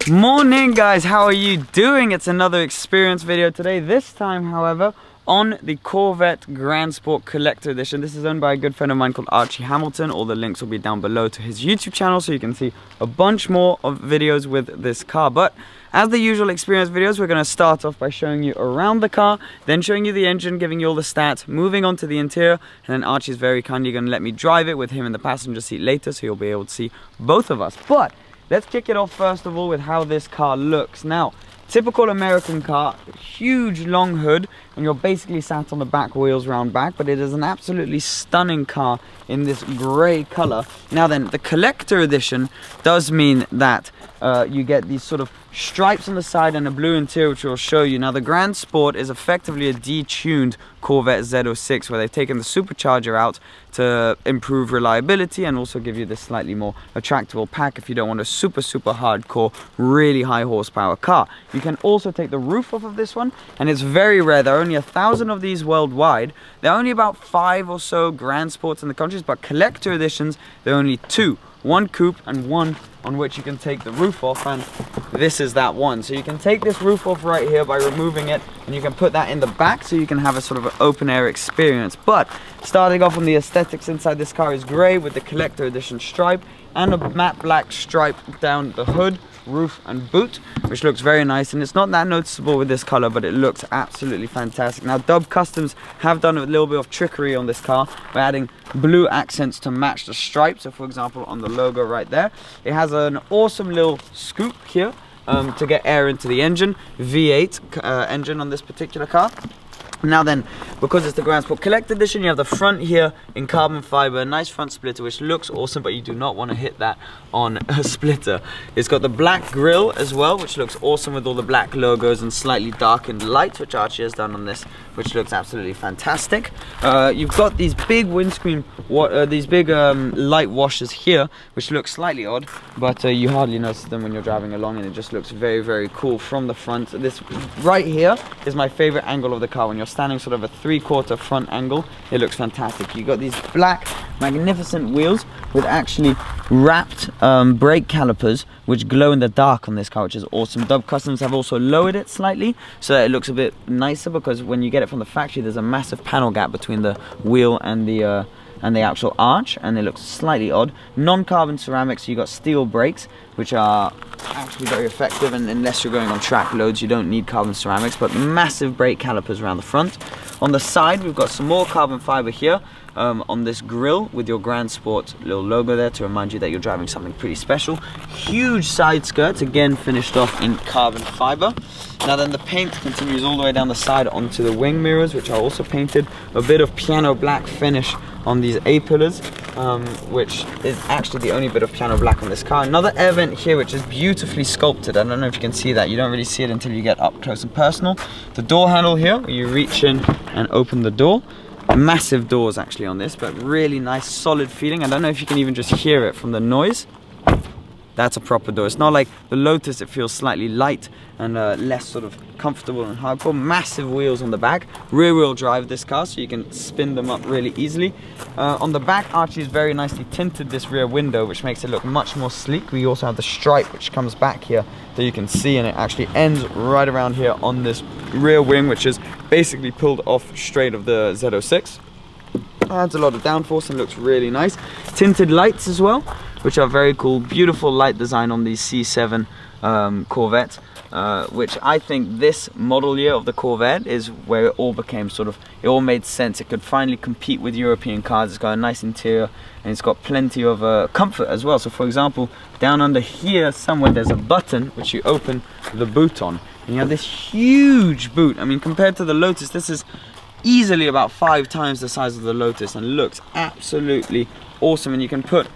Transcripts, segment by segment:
Morning guys, how are you doing? It's another experience video today. This time, however, on the Corvette Grand Sport Collector Edition. This is owned by a good friend of mine called Archie Hamilton. All the links will be down below to his YouTube channel, so you can see a bunch more of videos with this car. But as the usual experience videos, we're going to start off by showing you around the car, then showing you the engine, giving you all the stats, moving on to the interior, and then Archie's very kindly going to let me drive it with him in the passenger seat later, so you'll be able to see both of us. But let's kick it off first of all with how this car looks. Now, typical American car, huge long hood, and you're basically sat on the back wheels round back, but it is an absolutely stunning car in this grey colour. Now then, the collector edition does mean that you get these sort of stripes on the side and a blue interior, which we'll show you. Now, the Grand Sport is effectively a detuned Corvette Z06, where they've taken the supercharger out to improve reliability and also give you this slightly more attractable pack if you don't want a super hardcore, really high horsepower car. You can also take the roof off of this one, and it's very rare. There are only 1,000 of these worldwide. There are only about 5 or so Grand Sports in the countries, but collector editions, there are only 2. One coupe and one on which you can take the roof off, and this is that one. So you can take this roof off right here by removing it, and you can put that in the back so you can have a sort of an open air experience. But starting off on the aesthetics inside, this car is grey with the collector edition stripe and a matte black stripe down the hood, roof and boot, which looks very nice, and it's not that noticeable with this color, but it looks absolutely fantastic. Now, Dub Customs have done a little bit of trickery on this car by adding blue accents to match the stripe. So for example, on the logo right there, it has an awesome little scoop here to get air into the engine, V8 engine on this particular car. Now then, because it's the Grand Sport Collector Edition, you have the front here in carbon fiber, a nice front splitter which looks awesome, but you do not want to hit that on a splitter. It's got the black grille as well, which looks awesome with all the black logos and slightly darkened lights, which Archie has done on this, which looks absolutely fantastic. You've got these big windscreen, these big light washers here, which look slightly odd, but you hardly notice them when you're driving along, and it just looks very cool from the front. This right here is my favorite angle of the car. When you're standing sort of a 3/4 front angle, it looks fantastic. You've got these black magnificent wheels with actually wrapped brake calipers which glow in the dark on this car, which is awesome. Dub Customs have also lowered it slightly so that it looks a bit nicer, because when you get it from the factory, there's a massive panel gap between the wheel and the actual arch, and it looks slightly odd. Non-carbon ceramics, so you got steel brakes, which are actually very effective, and unless you're going on track loads, you don't need carbon ceramics, but massive brake calipers around the front. On the side, we've got some more carbon fiber here on this grille with your Grand Sport little logo there to remind you that you're driving something pretty special. Huge side skirts, again finished off in carbon fiber. Now then, the paint continues all the way down the side onto the wing mirrors, which are also painted. A bit of piano black finish on these A-pillars, which is actually the only bit of piano black on this car. Another air vent here, which is beautifully sculpted. I don't know if you can see that. You don't really see it until you get up close and personal. The door handle here, where you reach in and open the door. Massive doors actually on this, but really nice solid feeling. I don't know if you can even just hear it from the noise. That's a proper door. It's not like the Lotus, it feels slightly light and less sort of comfortable and hardcore. Massive wheels on the back. Rear wheel drive this car, so you can spin them up really easily. On the back, Archie's very nicely tinted this rear window, which makes it look much more sleek. We also have the stripe which comes back here that you can see, and it actually ends right around here on this rear wing, which is basically pulled off straight of the Z06. Adds a lot of downforce and looks really nice. Tinted lights as well, which are very cool. Beautiful light design on these C7 Corvette, which I think this model year of the Corvette is where it all became sort of, it all made sense. It could finally compete with European cars. It's got a nice interior and it's got plenty of comfort as well. So for example, down under here somewhere there's a button which you open the boot on. And you have this huge boot. I mean, compared to the Lotus, this is easily about 5 times the size of the Lotus and looks absolutely awesome. And you can put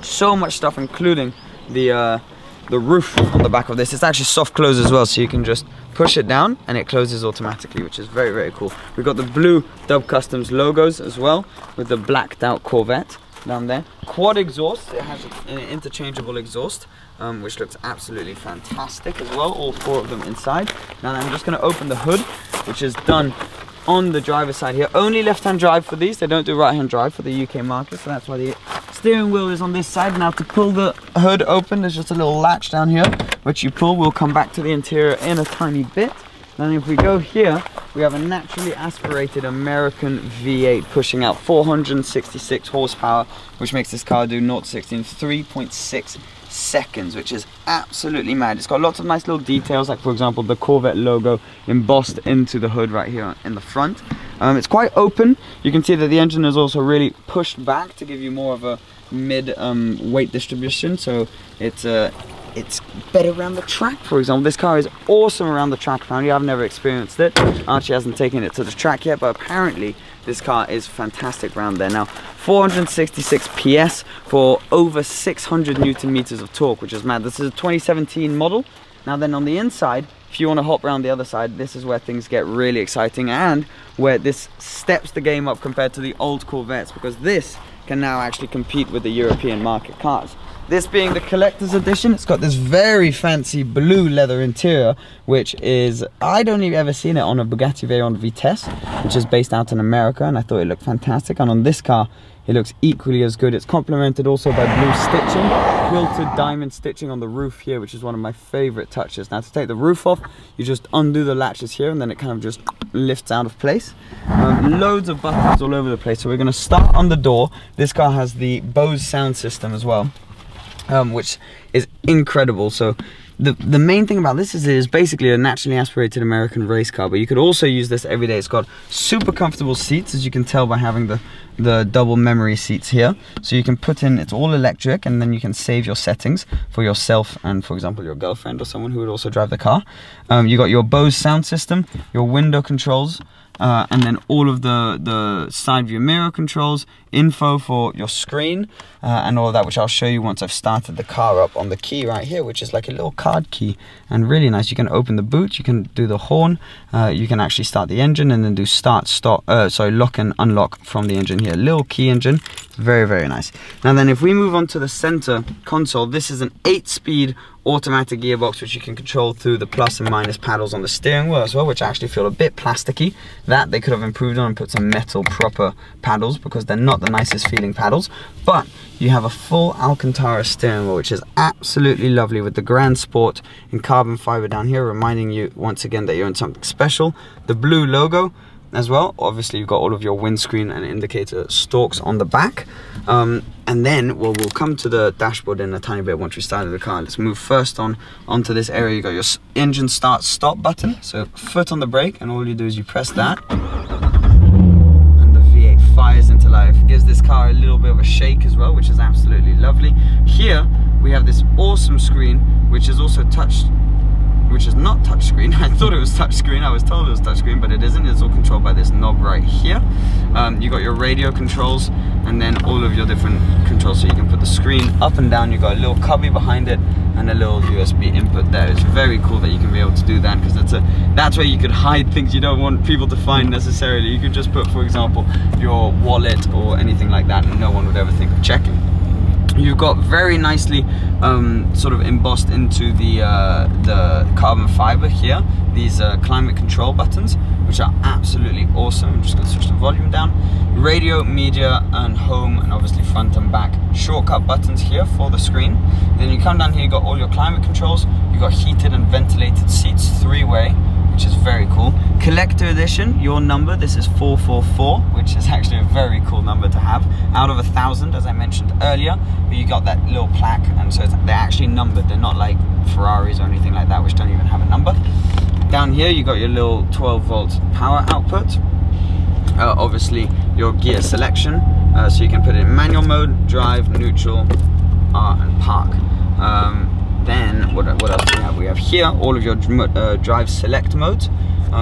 so much stuff, including the roof on the back of this. It's actually soft close as well, so you can just push it down and it closes automatically, which is very, very cool. We've got the blue Dub Customs logos as well, with the blacked out Corvette down there. Quad exhaust, it has an interchangeable exhaust, which looks absolutely fantastic as well, all 4 of them inside. Now I'm just going to open the hood, which is done on the driver's side here. Only left-hand drive for these, they don't do right-hand drive for the UK market, so that's why the steering wheel is on this side. Now to pull the hood open, there's just a little latch down here which you pull. We'll come back to the interior in a tiny bit. Then if we go here, we have a naturally aspirated American V8 pushing out 466 horsepower, which makes this car do 0 to 60 in 3.6 seconds, which is absolutely mad. It's got lots of nice little details, like for example the Corvette logo embossed into the hood right here in the front. It's quite open. You can see that the engine is also really pushed back to give you more of a mid weight distribution, so it's better around the track. For example, this car is awesome around the track. Apparently, I've never experienced it. Archie hasn't taken it to the track yet, but apparently this car is fantastic around there. Now 466 PS for over 600 Newton meters of torque, which is mad. This is a 2017 model. Now then on the inside, if you want to hop around the other side, this is where things get really exciting and where this steps the game up compared to the old Corvettes, because this can now actually compete with the European market cars. This being the collector's edition, it's got this very fancy blue leather interior, which is, I don't even ever seen it on a Bugatti Veyron Vitesse, which is based out in America, and I thought it looked fantastic. And on this car, it looks equally as good. It's complemented also by blue stitching, quilted diamond stitching on the roof here, which is one of my favorite touches. Now to take the roof off, you just undo the latches here and then it kind of just lifts out of place. Loads of buttons all over the place. So we're going to start on the door. This car has the Bose sound system as well, which is incredible. So the main thing about this is it is basically a naturally aspirated American race car, but you could also use this every day. It's got super comfortable seats, as you can tell by having the double memory seats here. So you can put in, it's all electric, and then you can save your settings for yourself and, for example, your girlfriend or someone who would also drive the car. You got your Bose sound system, your window controls, and then all of the side view mirror controls, info for your screen, and all of that, which I'll show you once I've started the car up on the key right here, which is like a little card key and really nice. You can open the boot, you can do the horn, you can actually start the engine and then do start, stop, lock and unlock from the engine here. Little key engine, very, very nice. Now then, if we move on to the center console, this is an 8-speed automatic gearbox, which you can control through the plus and minus paddles on the steering wheel as well, which actually feel a bit plasticky. That they could have improved on and put some metal proper paddles, because they're not the nicest feeling paddles. But you have a full Alcantara steering wheel, which is absolutely lovely, with the Grand Sport in carbon fiber down here, reminding you once again that you're in something special. The blue logo as well. Obviously you've got all of your windscreen and indicator stalks on the back, and then we'll come to the dashboard in a tiny bit once we started the car. Let's move first onto this area. You got your engine start stop button, so foot on the brake, and all you do is you press that and the V8 fires into life. Gives this car a little bit of a shake as well, which is absolutely lovely. Here we have this awesome screen, which is also which is not touchscreen. I thought it was touchscreen. I was told it was touchscreen, but it isn't. It's all controlled by this knob right here. You got your radio controls and then all of your different controls, so you can put the screen up and down. You got a little cubby behind it and a little USB input there. It's very cool that you can be able to do that, because that's where you could hide things you don't want people to find necessarily. You could just put, for example, your wallet or anything like that, and no one would ever think of checking. You've got very nicely sort of embossed into the carbon fiber here, these climate control buttons, which are absolutely awesome. I'm just going to switch the volume down. Radio, media, and home, and obviously front and back shortcut buttons here for the screen. Then you come down here, you got all your climate controls. You got heated and ventilated seats, 3-way. which is very cool. Collector edition, your number, this is 444, which is actually a very cool number to have. Out of 1,000, as I mentioned earlier, but you got that little plaque, and so they're actually numbered. They're not like Ferraris or anything like that, which don't even have a number. Down here, you got your little 12-volt power output. Obviously, your gear selection, so you can put it in manual mode, drive, neutral, R, and park. Then what else do we have? We have here all of your drive select modes,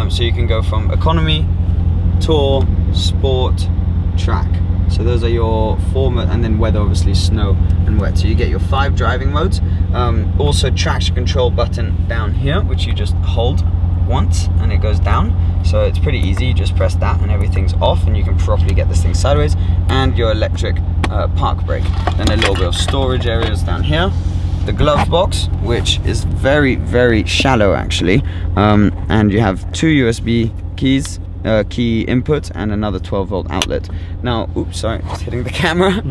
so you can go from economy, tour, sport, track. So those are your 4 modes, and then weather, obviously snow and wet. So you get your 5 driving modes. Also traction control button down here, which you just hold once and it goes down. So it's pretty easy, you just press that and everything's off and you can properly get this thing sideways. And your electric park brake. Then a little bit of storage areas down here. The glove box, which is very, very shallow actually, and you have 2 USB keys, key input, and another 12-volt outlet. Now, oops, sorry, just hitting the camera.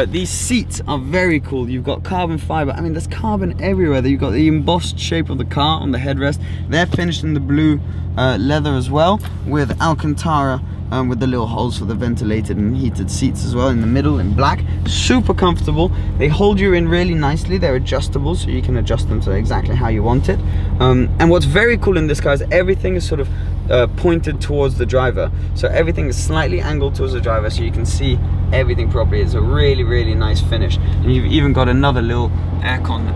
These seats are very cool. You've got carbon fiber. I mean, there's carbon everywhere. You've got the embossed shape of the car on the headrest. They're finished in the blue leather as well, with Alcantara, with the little holes for the ventilated and heated seats as well in the middle in black. Super comfortable. They hold you in really nicely. They're adjustable, so you can adjust them to exactly how you want it. And what's very cool in this car is everything is sort of pointed towards the driver. So everything is slightly angled towards the driver, so you can see everything properly. It's a really, really nice finish. And you've even got another little aircon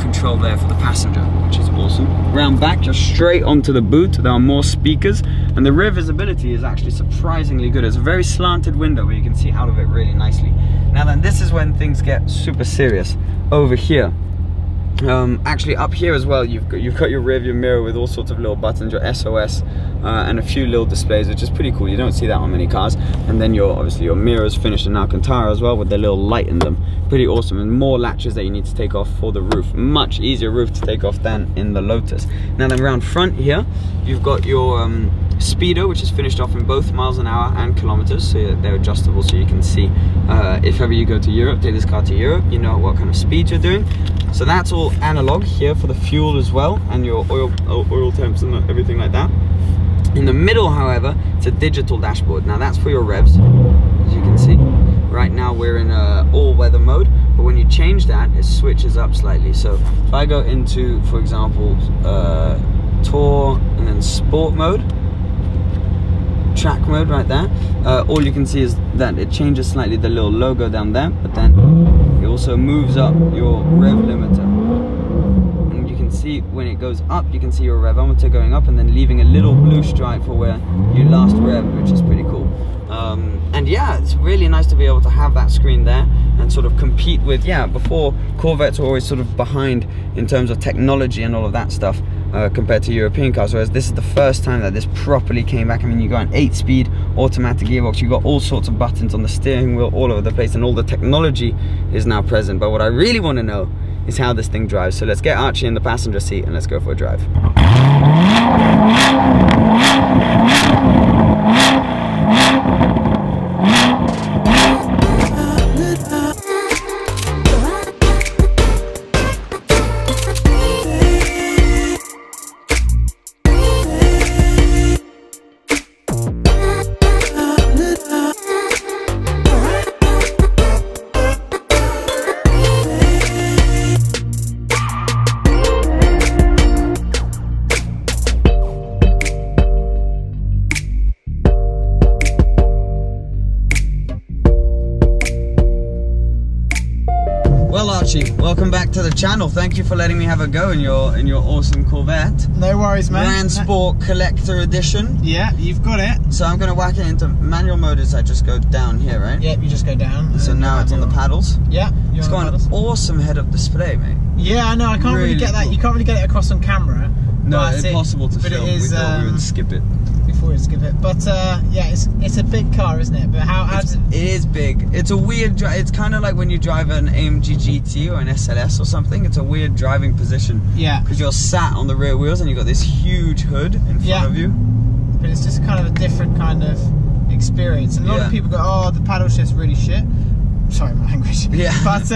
control there for the passenger, which is awesome. Round back, just straight onto the boot. There are more speakers, and the rear visibility is actually surprisingly good. It's a very slanted window where you can see out of it really nicely. Now then, this is when things get super serious. Over here, actually up here as well, you've got your rear view mirror with all sorts of little buttons, your SOS, and a few little displays, which is pretty cool. You don't see that on many cars. And then obviously your mirrors finished in Alcantara as well, with the little light in them. Pretty awesome. And more latches that you need to take off for the roof. Much easier roof to take off than in the Lotus. Now then, around front here, you've got your speedo, which is finished off in both miles an hour and kilometers, so they're adjustable, so you can see if ever you go to Europe, take this car to Europe, you know what kind of speed you're doing. So that's all analog here for the fuel as well, and your oil temps and everything like that. In the middle, however, it's a digital dashboard. Now that's for your revs, as you can see. Right now we're in all-weather mode, but when you change that, it switches up slightly. So if I go into, for example, tour and then sport mode, track mode right there, all you can see is that it changes slightly the little logo down there, but then it also moves up your rev limiter. And you can see when it goes up, you can see your revometer going up and then leaving a little blue stripe for where you last rev, which is pretty cool. And yeah, it's really nice to be able to have that screen there and sort of compete with, before Corvettes were always sort of behind in terms of technology and all of that stuff compared to European cars, whereas this is the first time that this properly came back. I mean, you got an 8-speed automatic gearbox, you got all sorts of buttons on the steering wheel all over the place, and all the technology is now present. But what I really want to know is how this thing drives. So let's get Archie in the passenger seat and let's go for a drive. Well, Archie, welcome back to the channel. Thank you for letting me have a go in your awesome Corvette. No worries, man. Grand Sport Collector Edition. Yeah, you've got it. So I'm going to whack it into manual mode as I just go down here, right? Yep, you just go down. So now it's on the paddles. Yeah, it's got an awesome head-up display, mate. Yeah, I know. I can't really get that. You can't really get it across on camera. No, it's impossible to film. We thought we would skip it. Before we skip it, but yeah, it's a big car, isn't it? But how does it? It is big. It's a weird drive. It's kind of like when you drive an AMG GT or an SLS or something. It's a weird driving position. Yeah. Because you're sat on the rear wheels and you've got this huge hood in front of you. But it's just kind of a different kind of experience. And a lot of people go, "Oh, the paddle shift's really shit." Sorry, my language. Yeah. But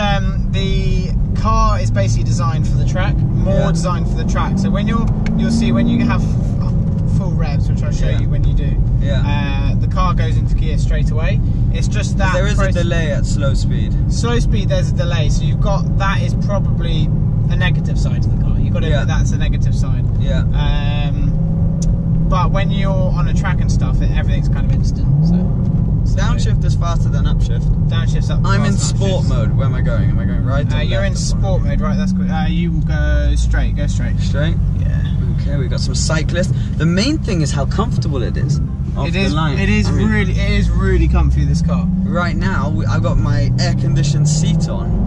the car is basically designed for the track, more designed for the track. So when you'll see when you have revs, which I'll show you when you do, the car goes into gear straight away. It's just that there is a delay at slow speed. Slow speed, there's a delay, so you've got, that is probably a negative side to the car. You've got to admit that's a negative side. Yeah. But when you're on a track and stuff, everything's kind of instant. So downshift is faster than upshift. Downshift's up. I'm in sport mode. Where am I going? Am I going right? You're in sport mode, right? That's good. You will go straight. Go straight. Straight. Yeah. Okay, we've got some cyclists. The main thing is how comfortable it is. It is really comfy, this car. Right now, I've got my air-conditioned seat on.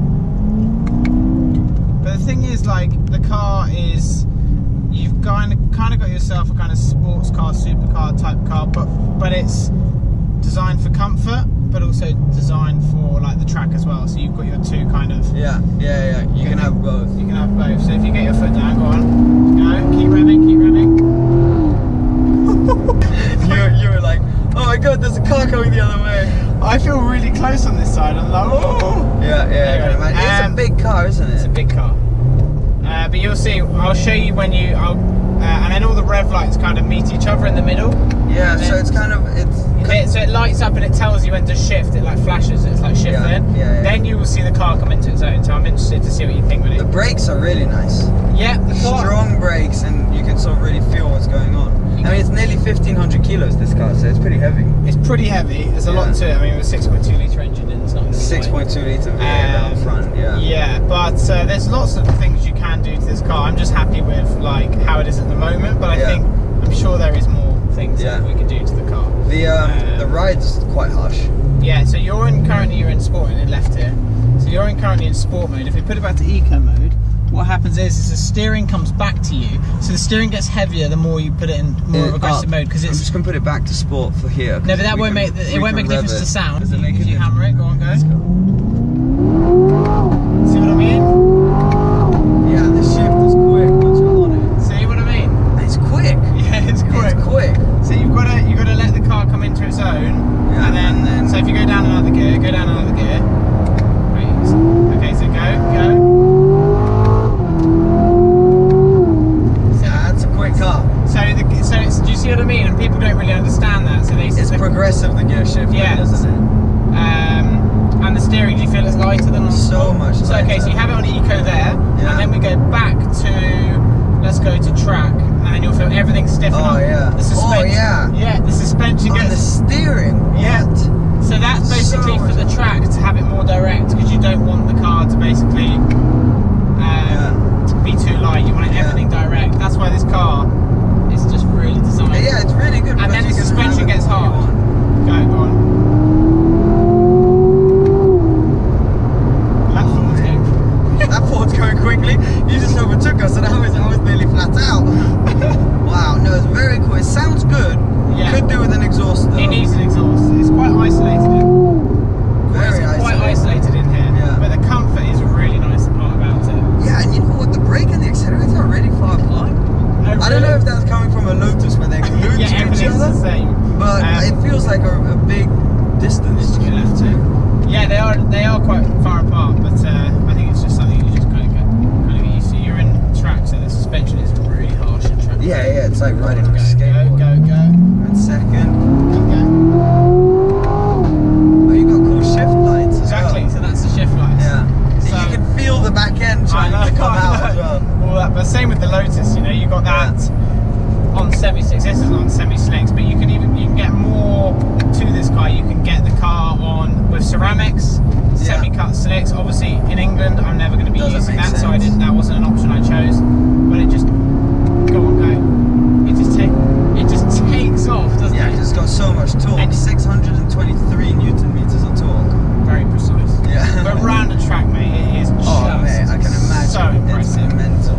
But the thing is, like, the car is, you've kind of got yourself a kind of sports car, supercar type car, but it's designed for comfort, but also designed for like the track as well. So you've got your two kind of. Yeah. You can have both. You can have both. So if you get your foot down, go on, go, keep revving. you were like, oh my god, there's a car coming the other way. I feel really close on this side. I'm like, oh. Yeah. Anyway, it's a big car, isn't it? It's a big car. But you'll see. I'll show you when you. And then all the rev lights kind of meet each other in the middle. Yeah. So it's kind of so it lights up and it tells you when to shift. It like flashes. It's like shift then. Yeah. Then you will see the car come into its own. So I'm interested to see what you think with it. The brakes are really nice. Yeah. The car. Strong brakes, and you can sort of really feel what's going on. I mean, it's nearly 1,500 kilos, this car, so it's pretty heavy. It's pretty heavy. There's a lot to it. I mean, with a 6.2 litre engine, and it's not 6.2 litre V8 down front. Yeah, but there's lots of things you can do to this car. I'm just happy with like how it is at the moment, but I'm sure there is more things that we can do to the car. The ride's quite harsh. Yeah, so you're currently in sport mode, left here. So you're currently in sport mode. If we put it back to eco mode, what happens is the steering comes back to you. So the steering gets heavier the more you put it in more of aggressive mode, because it's. I'm just gonna put it back to sport for here. No, but that won't make a difference to sound. Does it make if you hammer it, go on, go. Let's go. See what I mean? Yeah, the shift is quick once you're on it. See what I mean? It's quick. Yeah, it's quick. It's quick. So you've got to let the car come into its own, and then so if you go down another gear, Wait. Okay, so go. So do you see what I mean? And people don't really understand that. So it's progressive, the gear shift, doesn't it? And the steering, do you feel it's lighter than so much lighter. So okay, so you have it on eco there, and then we go back to, let's go to track, and then you'll feel everything stiffen up. The suspension, the suspension gets. The steering. Yeah. So that's basically for the track to have it more direct, because you don't want the car to basically be too light. You want everything direct. That's why this car is just really designed. Yeah, it's really good. And then the suspension gets hard. Go on. That Ford's going quickly. You just overtook us, and I was nearly flat out. Wow, no, it's very cool. It sounds good. Yeah. Could do with an exhaust though. It needs an exhaust. It's quite isolated. Quite isolated in here. Yeah. But the comfort is a really nice part about it. Yeah, and you know what? The brake and the accelerator are really far apart. Really? I don't know if that's coming from a Lotus where they're glued to each other. The same. But it feels like a big distance to get left to. Yeah, they are quite far apart, but I think it's just something you just kind of get used to. You're in track, so the suspension is really harsh in track. Yeah, it's like riding on a skateboard. Go. And second. Okay. Oh, you got cool shift lights as exactly, well. so that's the shift lights. Yeah. So you can feel the back end trying to come out as well. All that, but same with the Lotus, you know, you got that on semi-slicks. This is on semi-slicks, but you can get more to this car. You can get the car on with ceramics, semi-cut slicks. Obviously, in England, I'm never going to be using that, so that wasn't an option I chose. But it just go. It just takes off, doesn't it? Yeah, it's got so much torque. And 623 Newton meters of torque. Very precise. Yeah. But round the track, mate, it is just mate, I can imagine. So impressive. It's mental.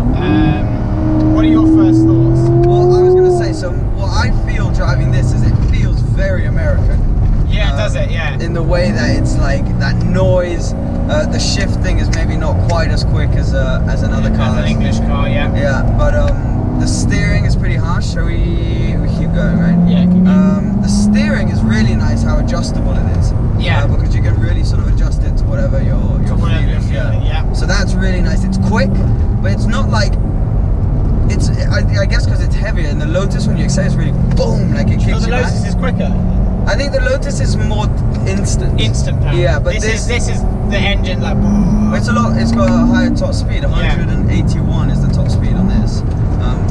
What are your first thoughts? Well, I was going to say, so what I feel driving this is it feels very American. Yeah, does it? Yeah. In the way that it's like that noise, the shifting is maybe not quite as quick as another car. As an English car, yeah. Yeah, but the steering is pretty harsh. So we keep going, right? Yeah. Keep going. The steering is really nice. How adjustable it is. Yeah. Because you can really sort of adjust it to whatever you're feeling. Yeah. So that's really nice. It's quick, but it's not like. I guess because it's heavier, and the Lotus, when you accelerate, it's really boom, like it kicks you back. The Lotus is quicker. I think the Lotus is more instant. Instant power. Yeah, but this is the engine like. It's a lot. It's got a higher top speed. 181 is the top speed on this.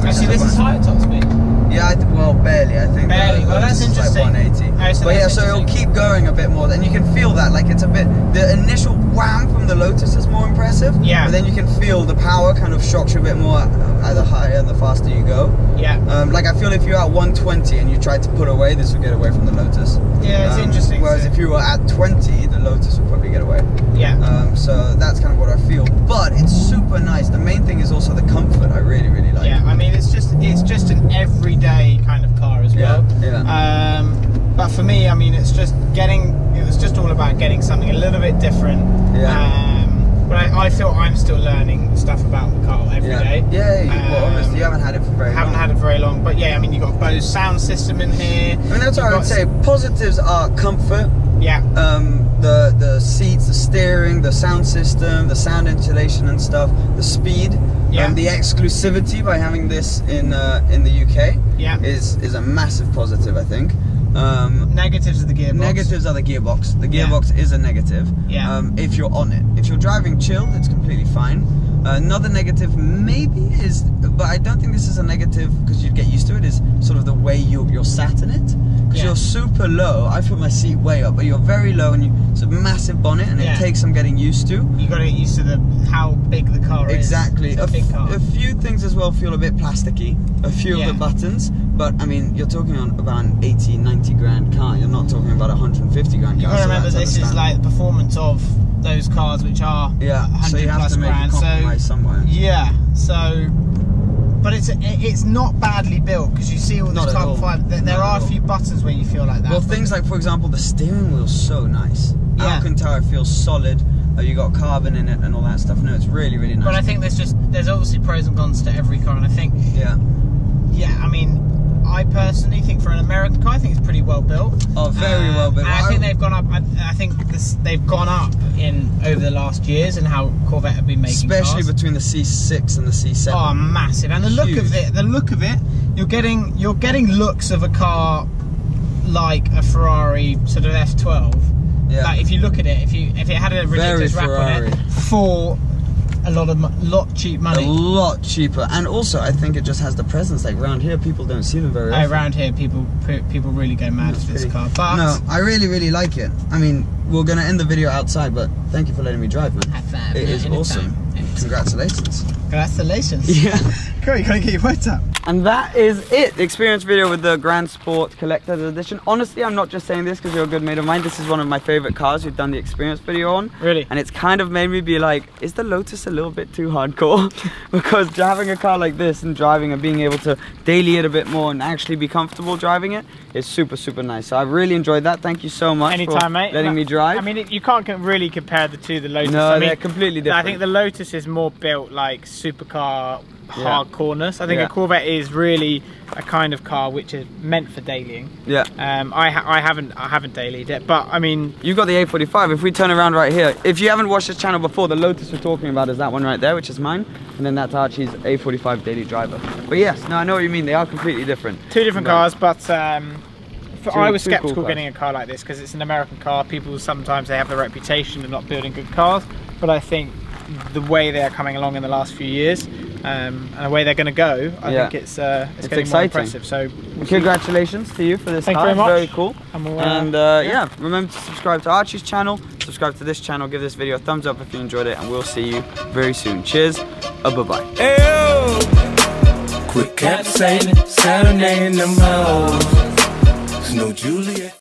Actually, this is higher top speed. Yeah, well, barely. I think. Barely. Well, that's interesting. Like 180. But yeah, so it'll keep going a bit more. Then you can feel that, like it's a bit. The initial wham from the Lotus is more impressive. Yeah. But then you can feel the power kind of shocks you a bit more. The higher, the faster you go. Yeah. Like I feel if you're at 120 and you tried to pull away, this would get away from the Lotus. Yeah, it's interesting. Whereas if you were at 20, the Lotus would probably get away. Yeah. So that's kind of what I feel. But it's super nice. The main thing is also the comfort. I really, really like. Yeah, I mean it's just an everyday kind of car as well. Yeah. But for me, I mean, it was just all about getting something a little bit different. Yeah. But I feel I'm still learning stuff about the car every day. Yeah, well, obviously you haven't had it for very long. Haven't had it very long, but yeah, I mean, you've got Bose sound system in here. I mean, that's what I would say. Positives are comfort. Yeah. The seats, the steering, the sound system, the sound insulation and stuff, the speed, the exclusivity by having this in the UK is a massive positive, I think. Negatives are the gearbox. Negatives are the gearbox. The gearbox is a negative. Yeah. If you're on it. If you're driving chilled, it's completely fine. Another negative maybe is, but I don't think this is a negative because you'd get used to it, is sort of the way you're sat in it. Because you're super low. I put my seat way up, but you're very low and it's a massive bonnet and it takes some getting used to. You got to get used to how big the car is. Exactly. It's a big car. A few things as well feel a bit plasticky. A few of the buttons, but I mean, you're talking on about an 80, 90 grand car. You're not talking about a 150 grand car. You got to remember this is like the performance of those cars which are 100 so you have plus to make grand. a compromise somewhere. Yeah, so. But it's not badly built because you see all the top 5. There are a few buttons where you feel like that. Well, things like, for example, the steering wheel's so nice. Yeah. Alcantara feels solid. You got carbon in it and all that stuff. No, it's really, really nice. But I think there's obviously pros and cons to every car, and I think I mean, I personally think for an American car, I think it's pretty well built. Oh, very well built. And I think they've gone up. I think they've gone up over the last years and how Corvette have been making especially cars. between the C6 and the C7. Oh, massive! And the look of it, you're getting looks of a car like a Ferrari sort of F12. Yeah. Like if you look at it, if it had a ridiculous wrap on it for a lot cheap money. A lot cheaper, and also I think it just has the presence. Like around here, people don't see them very often. Around here, people really go mad for this car. But no, I really, really like it. I mean, we're gonna end the video outside, but thank you for letting me drive, man. High five. It is awesome. Congratulations. Congratulations. Yeah. Cool, you gotta get your words up. And that is it. The experience video with the Grand Sport Collector's Edition. Honestly, I'm not just saying this because you're a good mate of mine. This is one of my favorite cars we've done the experience video on. Really? And it's kind of made me be like, is the Lotus a little bit too hardcore? Because having a car like this and driving and being able to daily it a bit more and actually be comfortable driving it is super, super nice. So I really enjoyed that. Thank you so much for letting me drive. I mean, you can't really compare the two, the Lotus. No, I mean, they're completely different. I think the Lotus is more built like supercar hardcoreness. I think a Corvette is really a kind of car which is meant for dailying. Yeah. I haven't dailied it, but I mean, you've got the A45. If we turn around right here, if you haven't watched this channel before, the Lotus we're talking about is that one right there, which is mine, and then that's Archie's A45 daily driver. But yes, no, I know what you mean. They are completely different. Two different cars, but I was skeptical getting a car like this because it's an American car. People sometimes they have the reputation of not building good cars, but I think the way they're coming along in the last few years and the way they're going to go, I think it's getting exciting. More impressive. So congratulations to you for this car. Thank you very much. Very cool. And yeah, remember to subscribe to Archie's channel, subscribe to this channel, give this video a thumbs up if you enjoyed it, and we'll see you very soon. Cheers. Bye-bye. Quick cap sailing, serenading them hoes. No Juliet.